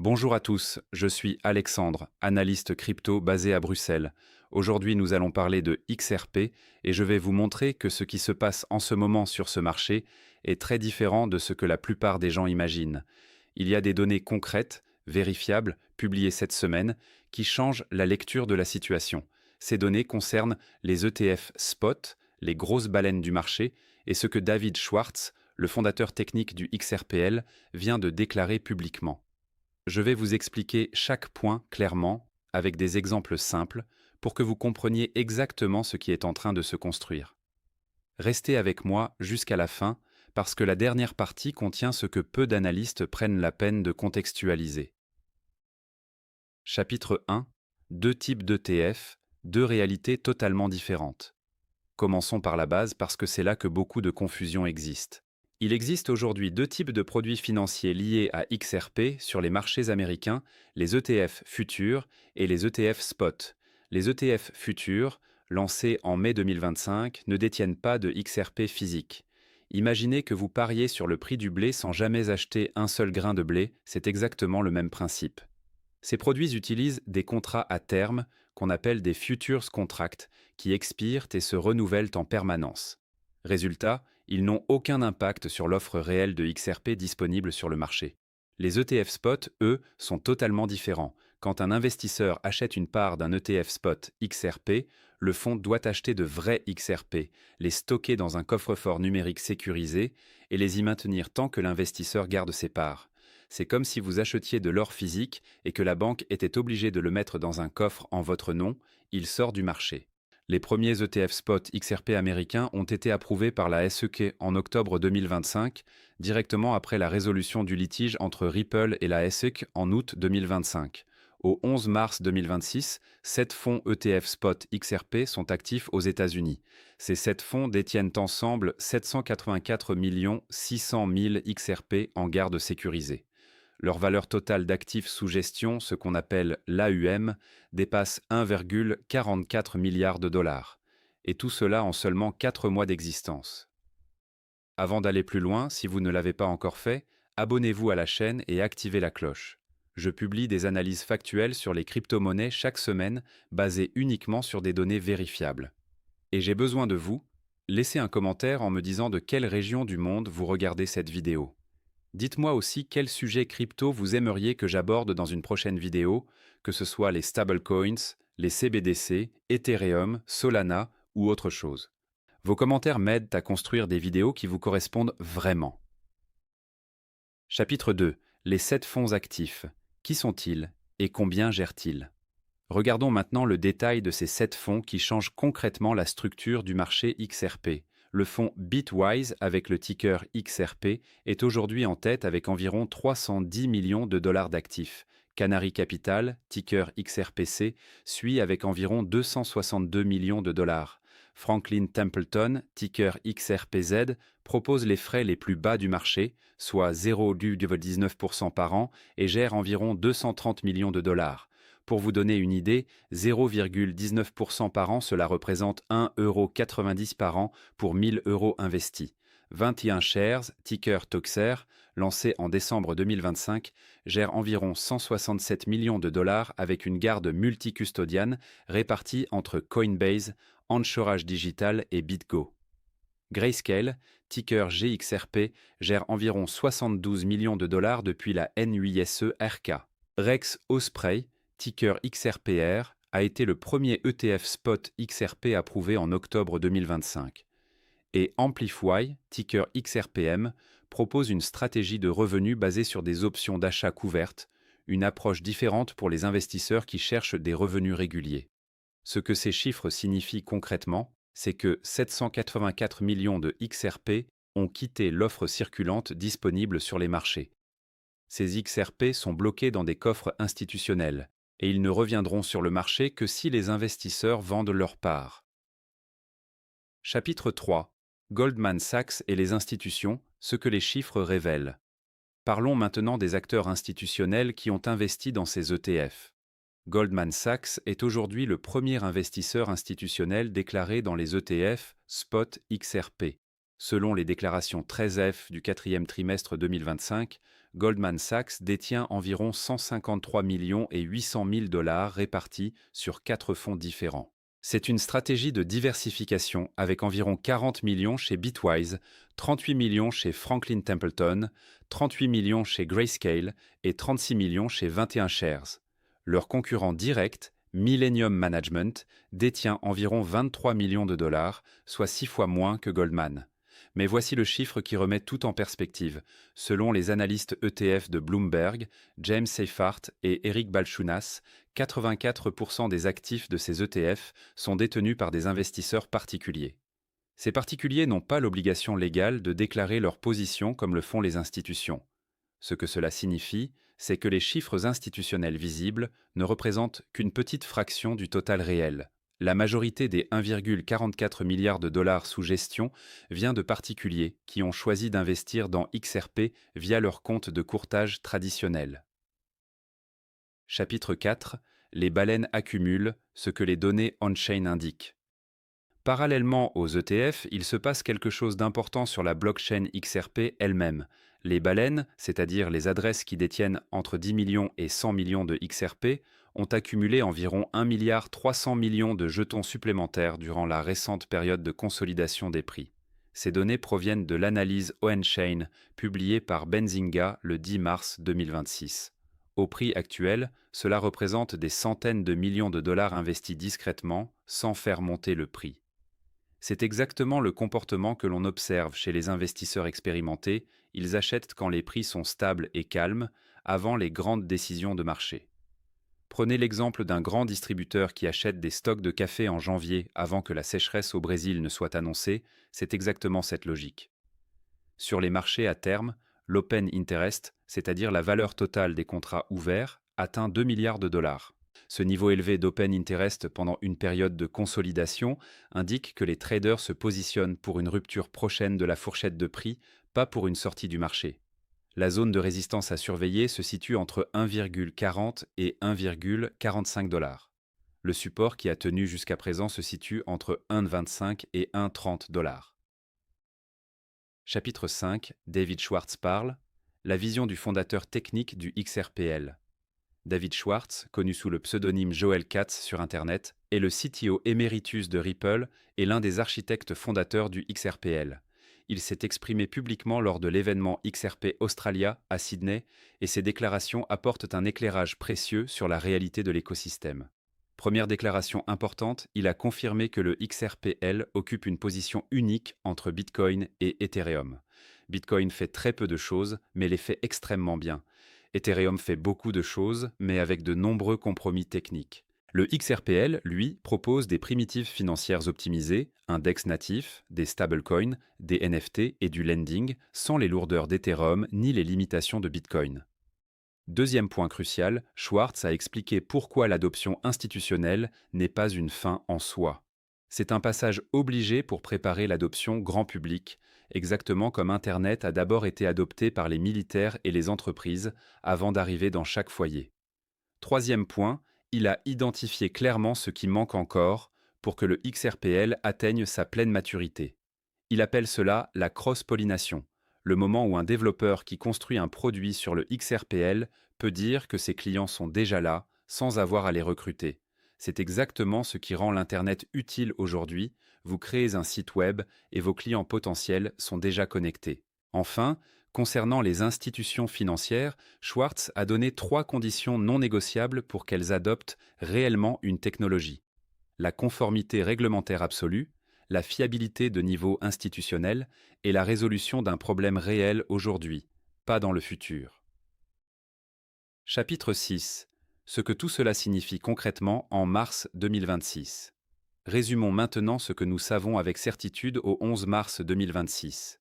Bonjour à tous, je suis Alexandre, analyste crypto basé à Bruxelles. Aujourd'hui, nous allons parler de XRP et je vais vous montrer que ce qui se passe en ce moment sur ce marché est très différent de ce que la plupart des gens imaginent. Il y a des données concrètes, vérifiables, publiées cette semaine, qui changent la lecture de la situation. Ces données concernent les ETF spot, les grosses baleines du marché, et ce que David Schwartz, le fondateur technique du XRPL, vient de déclarer publiquement. Je vais vous expliquer chaque point clairement, avec des exemples simples, pour que vous compreniez exactement ce qui est en train de se construire. Restez avec moi jusqu'à la fin, parce que la dernière partie contient ce que peu d'analystes prennent la peine de contextualiser. Chapitre 1. Deux types d'ETF, deux réalités totalement différentes. Commençons par la base parce que c'est là que beaucoup de confusion existe. Il existe aujourd'hui deux types de produits financiers liés à XRP sur les marchés américains, les ETF futurs et les ETF spot. Les ETF futurs, lancés en mai 2025, ne détiennent pas de XRP physique. Imaginez que vous pariez sur le prix du blé sans jamais acheter un seul grain de blé, c'est exactement le même principe. Ces produits utilisent des contrats à terme qu'on appelle des futures contracts qui expirent et se renouvellent en permanence. Résultat, ils n'ont aucun impact sur l'offre réelle de XRP disponible sur le marché. Les ETF spot, eux, sont totalement différents. Quand un investisseur achète une part d'un ETF spot XRP, le fonds doit acheter de vrais XRP, les stocker dans un coffre-fort numérique sécurisé et les y maintenir tant que l'investisseur garde ses parts. C'est comme si vous achetiez de l'or physique et que la banque était obligée de le mettre dans un coffre en votre nom, il sort du marché. Les premiers ETF spot XRP américains ont été approuvés par la SEC en octobre 2025, directement après la résolution du litige entre Ripple et la SEC en août 2025. Au 11 mars 2026, 7 fonds ETF spot XRP sont actifs aux États-Unis. Ces 7 fonds détiennent ensemble 784 600 000 XRP en garde sécurisée. Leur valeur totale d'actifs sous gestion, ce qu'on appelle l'AUM, dépasse 1,44 milliard de dollars. Et tout cela en seulement 4 mois d'existence. Avant d'aller plus loin, si vous ne l'avez pas encore fait, abonnez-vous à la chaîne et activez la cloche. Je publie des analyses factuelles sur les crypto-monnaies chaque semaine, basées uniquement sur des données vérifiables. Et j'ai besoin de vous. Laissez un commentaire en me disant de quelle région du monde vous regardez cette vidéo. Dites-moi aussi quel sujet crypto vous aimeriez que j'aborde dans une prochaine vidéo, que ce soit les stablecoins, les CBDC, Ethereum, Solana ou autre chose. Vos commentaires m'aident à construire des vidéos qui vous correspondent vraiment. Chapitre 2. Les 7 fonds actifs. Qui sont-ils et combien gèrent-ils? Regardons maintenant le détail de ces 7 fonds qui changent concrètement la structure du marché XRP. Le fonds Bitwise, avec le ticker XRP, est aujourd'hui en tête avec environ 310 millions de dollars d'actifs. Canary Capital, ticker XRPC, suit avec environ 262 millions de dollars. Franklin Templeton, ticker XRPZ, propose les frais les plus bas du marché, soit 0,19% par an, et gère environ 230 millions de dollars. Pour vous donner une idée, 0,19% par an, cela représente 1,90 € par an pour 1000 euros investis. 21 Shares, ticker Toxer, lancé en décembre 2025, gère environ 167 millions de dollars avec une garde multicustodiane répartie entre Coinbase, Anchorage Digital et BitGo. Grayscale, ticker GXRP, gère environ 72 millions de dollars depuis la NUISE RK. Rex Osprey, ticker XRPR, a été le premier ETF spot XRP approuvé en octobre 2025. Et Amplify, ticker XRPM, propose une stratégie de revenus basée sur des options d'achat couvertes, une approche différente pour les investisseurs qui cherchent des revenus réguliers. Ce que ces chiffres signifient concrètement, c'est que 784 millions de XRP ont quitté l'offre circulante disponible sur les marchés. Ces XRP sont bloqués dans des coffres institutionnels, et ils ne reviendront sur le marché que si les investisseurs vendent leurs parts. Chapitre 3. Goldman Sachs et les institutions, ce que les chiffres révèlent. Parlons maintenant des acteurs institutionnels qui ont investi dans ces ETF. Goldman Sachs est aujourd'hui le premier investisseur institutionnel déclaré dans les ETF Spot XRP. Selon les déclarations 13F du quatrième trimestre 2025, Goldman Sachs détient environ 153 millions et 800 000 dollars répartis sur 4 fonds différents. C'est une stratégie de diversification avec environ 40 millions chez Bitwise, 38 millions chez Franklin Templeton, 38 millions chez Grayscale et 36 millions chez 21 Shares. Leur concurrent direct, Millennium Management, détient environ 23 millions de dollars, soit 6 fois moins que Goldman. Mais voici le chiffre qui remet tout en perspective. Selon les analystes ETF de Bloomberg, James Seyffart et Eric Balchunas, 84% des actifs de ces ETF sont détenus par des investisseurs particuliers. Ces particuliers n'ont pas l'obligation légale de déclarer leur position comme le font les institutions. Ce que cela signifie, c'est que les chiffres institutionnels visibles ne représentent qu'une petite fraction du total réel. La majorité des 1,44 milliard de dollars sous gestion vient de particuliers qui ont choisi d'investir dans XRP via leur compte de courtage traditionnel. Chapitre 4. Les baleines accumulent ce que les données on-chain indiquent. Parallèlement aux ETF, il se passe quelque chose d'important sur la blockchain XRP elle-même. Les baleines, c'est-à-dire les adresses qui détiennent entre 10 millions et 100 millions de XRP, ont accumulé environ 1,3 milliard de jetons supplémentaires durant la récente période de consolidation des prix. Ces données proviennent de l'analyse on-chain publiée par Benzinga le 10 mars 2026. Au prix actuel, cela représente des centaines de millions de dollars investis discrètement, sans faire monter le prix. C'est exactement le comportement que l'on observe chez les investisseurs expérimentés, ils achètent quand les prix sont stables et calmes, avant les grandes décisions de marché. Prenez l'exemple d'un grand distributeur qui achète des stocks de café en janvier avant que la sécheresse au Brésil ne soit annoncée, c'est exactement cette logique. Sur les marchés à terme, l'open interest, c'est-à-dire la valeur totale des contrats ouverts, atteint 2 milliards de dollars. Ce niveau élevé d'open interest pendant une période de consolidation indique que les traders se positionnent pour une rupture prochaine de la fourchette de prix, pas pour une sortie du marché. La zone de résistance à surveiller se situe entre 1,40 et 1,45 dollars. Le support qui a tenu jusqu'à présent se situe entre 1,25 et 1,30 dollars. Chapitre 5. David Schwartz parle. La vision du fondateur technique du XRPL. David Schwartz, connu sous le pseudonyme Joel Katz sur Internet, est le CTO emeritus de Ripple et l'un des architectes fondateurs du XRPL. Il s'est exprimé publiquement lors de l'événement XRP Australia à Sydney et ses déclarations apportent un éclairage précieux sur la réalité de l'écosystème. Première déclaration importante, il a confirmé que le XRPL occupe une position unique entre Bitcoin et Ethereum. Bitcoin fait très peu de choses, mais les fait extrêmement bien. Ethereum fait beaucoup de choses, mais avec de nombreux compromis techniques. Le XRPL, lui, propose des primitives financières optimisées, un DEX natif, des stablecoins, des NFT et du lending, sans les lourdeurs d'Ethereum ni les limitations de Bitcoin. Deuxième point crucial, Schwartz a expliqué pourquoi l'adoption institutionnelle n'est pas une fin en soi. C'est un passage obligé pour préparer l'adoption grand public, exactement comme Internet a d'abord été adopté par les militaires et les entreprises avant d'arriver dans chaque foyer. Troisième point, il a identifié clairement ce qui manque encore pour que le XRPL atteigne sa pleine maturité. Il appelle cela la cross-pollination, le moment où un développeur qui construit un produit sur le XRPL peut dire que ses clients sont déjà là sans avoir à les recruter. C'est exactement ce qui rend l'Internet utile aujourd'hui. Vous créez un site web et vos clients potentiels sont déjà connectés. Enfin, concernant les institutions financières, Schwartz a donné 3 conditions non négociables pour qu'elles adoptent réellement une technologie. La conformité réglementaire absolue, la fiabilité de niveau institutionnel et la résolution d'un problème réel aujourd'hui, pas dans le futur. Chapitre 6. Ce que tout cela signifie concrètement en mars 2026. Résumons maintenant ce que nous savons avec certitude au 11 mars 2026.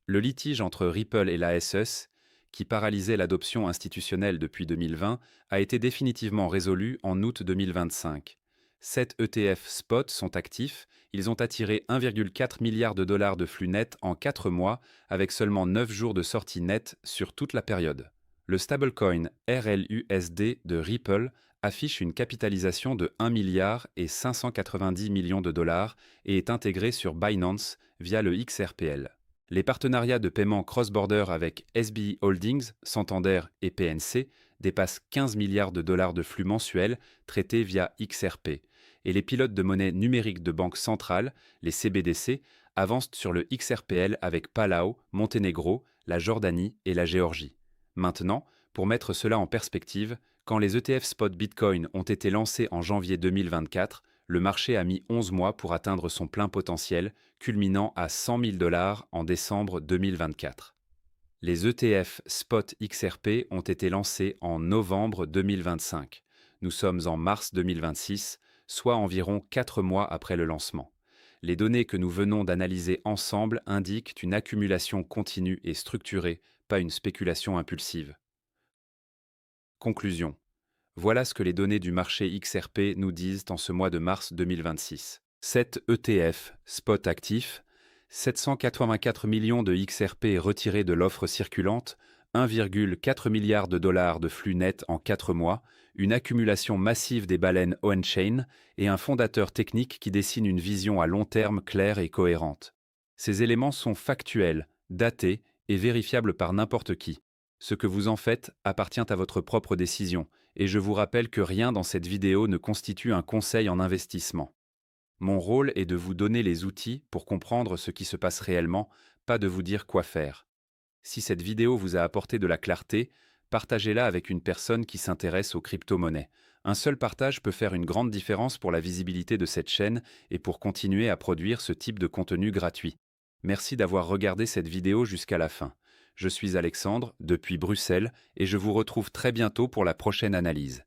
Le litige entre Ripple et la SEC, qui paralysait l'adoption institutionnelle depuis 2020, a été définitivement résolu en août 2025. 7 ETF spot sont actifs, ils ont attiré 1,4 milliard de dollars de flux net en 4 mois, avec seulement 9 jours de sortie nette sur toute la période. Le stablecoin RLUSD de Ripple affiche une capitalisation de 1 milliard et 590 millions de dollars et est intégré sur Binance via le XRPL. Les partenariats de paiement cross-border avec SBI Holdings, Santander et PNC dépassent 15 milliards de dollars de flux mensuels traités via XRP. Et les pilotes de monnaie numérique de banque centrale, les CBDC, avancent sur le XRPL avec Palau, Monténégro, la Jordanie et la Géorgie. Maintenant, pour mettre cela en perspective, quand les ETF spot Bitcoin ont été lancés en janvier 2024, le marché a mis 11 mois pour atteindre son plein potentiel, culminant à 100 000 dollars en décembre 2024. Les ETF Spot XRP ont été lancés en novembre 2025. Nous sommes en mars 2026, soit environ 4 mois après le lancement. Les données que nous venons d'analyser ensemble indiquent une accumulation continue et structurée, pas une spéculation impulsive. Conclusion. Voilà ce que les données du marché XRP nous disent en ce mois de mars 2026. 7 ETF, spot actifs, 784 millions de XRP retirés de l'offre circulante, 1,4 milliard de dollars de flux net en 4 mois, une accumulation massive des baleines on-chain et un fondateur technique qui dessine une vision à long terme claire et cohérente. Ces éléments sont factuels, datés et vérifiables par n'importe qui. Ce que vous en faites appartient à votre propre décision, et je vous rappelle que rien dans cette vidéo ne constitue un conseil en investissement. Mon rôle est de vous donner les outils pour comprendre ce qui se passe réellement, pas de vous dire quoi faire. Si cette vidéo vous a apporté de la clarté, partagez-la avec une personne qui s'intéresse aux crypto-monnaies. Un seul partage peut faire une grande différence pour la visibilité de cette chaîne et pour continuer à produire ce type de contenu gratuit. Merci d'avoir regardé cette vidéo jusqu'à la fin. Je suis Alexandre, depuis Bruxelles, et je vous retrouve très bientôt pour la prochaine analyse.